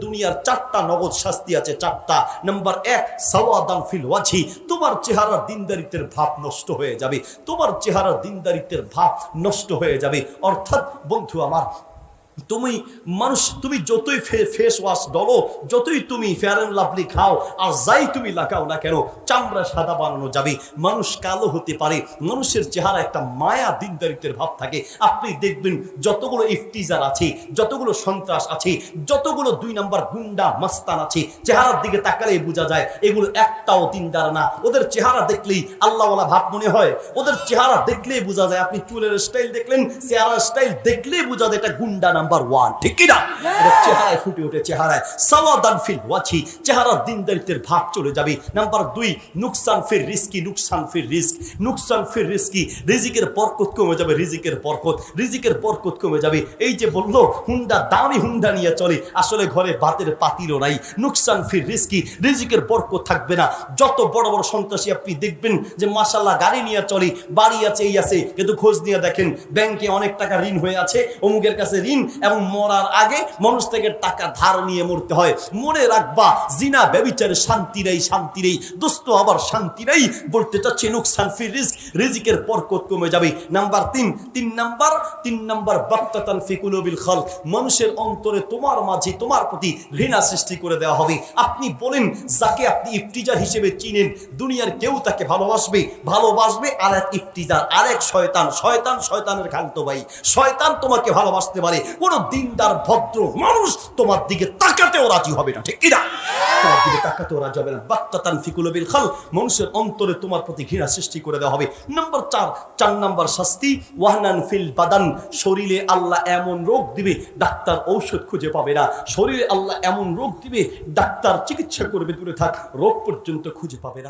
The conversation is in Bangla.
দুনিয়ার চারটা নগদ শাস্তি আছে, চারটা। নাম্বার 1, সাওয়াদান ফিল ওয়াজহি, তোমার চেহারার দিনদারিত্বের ভাব নষ্ট হয়ে যাবে, তোমার চেহারার দিনদারিত্বের ভাব নষ্ট হয়ে যাবে। অর্থাৎ বন্ধু আমার, তুমি যতই ফেস ওয়াশ ডলো, যতই তুমি ফেয়ার অ্যান্ড লাভলি খাও, আর যাই তুমি লাগাও না কেন, চামড়া সাদা বানানো যাবে, মানুষ কালো হতে পারে, মানুষের চেহারা একটা মায়া দিনদারিত্বের ভাব থাকে। আপনি দেখবেন যতগুলো ইফতিজার আছে, যতগুলো সন্ত্রাস আছে, যতগুলো 2 নাম্বার গুন্ডা মাস্তান আছে, চেহারার দিকে তাকালেই বোঝা যায় এগুলো একটাও দিনদার না। ওদের চেহারা দেখলেই আল্লাহওয়ালা ভাব মনে হয়, ওদের চেহারা দেখলেই বোঝা যায়। আপনি চুলের স্টাইল দেখলেন, চেহারার স্টাইল দেখলেই বোঝা যায় এটা গুন্ডা নাম্বার 1, ঠিক কি না? এটা চেহারায় ফুটে ওঠে, চেহারায়। সাওয়াদান ফিল ওয়াজহি, চেহারার দিনদারিত্বের ভাব চলে যাবে। নাম্বার 2, নুকসান ফির রিজকি, নুকসান ফির রিজক, নুকসান ফির রিজকি, রিজিকের বরকত কমে যাবে, রিজিকের বরকত কমে যাবে। এই যে বললো হুন্ডা, দামি হুন্ডা নিয়ে চলে, আসলে ঘরে ভাতের পাতিলও নাই। নুকসান ফির রিজকি, রিজিকের বরকত থাকবে না। যত বড় বড় সন্ত্রাসী আপনি দেখবেন যে মাশাআল্লাহ গাড়ি নিয়ে চলে, বাড়ি আছে, এই আছে, কিন্তু খোঁজ নিয়ে দেখেন ব্যাংকে অনেক টাকা ঋণ হয়ে আছে, অমুকের কাছে ঋণ, এবং মরার আগে মানুষ থেকে টাকা ধার নিয়ে মরতে হয়। মনে রাখবা, জিনা ব্যভিচারে শান্তি নেই দোস্ত, আবার শান্তি নেই। বলতে চাচ্ছি নুকসান ফির রিজক, রিজিকের বরকত কমে যাবে। নাম্বার 3 নাম্বার বাক্তাতান ফি কুলুবিল খালক, মানুষের অন্তরে তোমার মাঝে তোমার প্রতি ঘৃণা সৃষ্টি করে দেওয়া হবে। আপনি বলেন, যাকে আপনি ইফতিজার হিসেবে চিনেন, দুনিয়ার কেউ তাকে ভালোবাসবে, আর এক ইফতিজার, আর এক শয়তানের খালতো ভাই, শয়তান তোমাকে ভালোবাসতে পারে, কোন দিনদার ভদ্র মানুষ তোমার দিকে তাকাতেও রাজি হবে না, ঠিক কি না? তোমার দিকে তাকাতেও রাজি হবে না। বাক্তাতান ফি কুলুবিল খালক, মানুষের অন্তরে তোমার প্রতি ঘৃণা সৃষ্টি করে দেওয়া হবে। নাম্বার 4 নাম্বার শাস্তি, ওয়াহনান ফিল বাদান, শরীরে আল্লাহ এমন রোগ দিবে ডাক্তার ঔষধ খুঁজে পাবে না, শরীরে আল্লাহ এমন রোগ দিবে ডাক্তার চিকিৎসা করবে দূরে থাক, রোগ পর্যন্ত খুঁজে পাবে না।